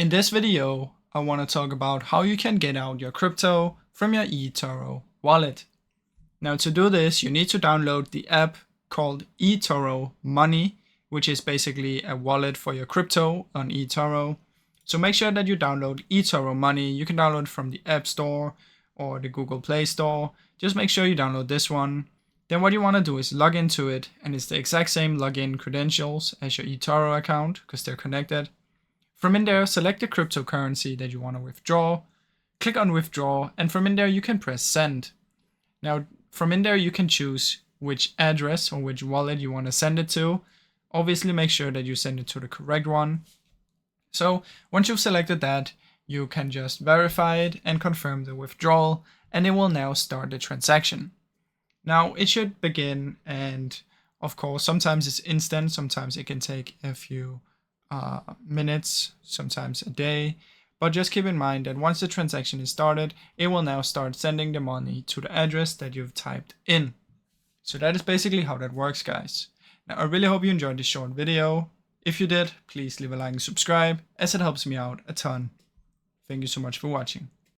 In this video, I want to talk about how you can get out your crypto from your eToro wallet. Now to do this, you need to download the app called eToro Money, which is basically a wallet for your crypto on eToro. So make sure that you download eToro Money. You can download from the App Store or the Google Play Store. Just make sure you download this one. Then what you want to do is log into it, and it's the exact same login credentials as your eToro account because they're connected. From in there, select the cryptocurrency that you want to withdraw, click on withdraw, and from in there you can press send. Now from in there you can choose which address or which wallet you want to send it to. Obviously make sure that you send it to the correct one. So once you've selected that, you can just verify it and confirm the withdrawal, and it will now start the transaction. Now it should begin, and of course sometimes it's instant, sometimes it can take a few minutes, sometimes a day, but just keep in mind that once the transaction is started, it will now start sending the money to the address that you've typed in. So that is basically how that works, guys. Now I really hope you enjoyed this short video. If you did, please leave a like and subscribe, as it helps me out a ton. Thank you so much for watching.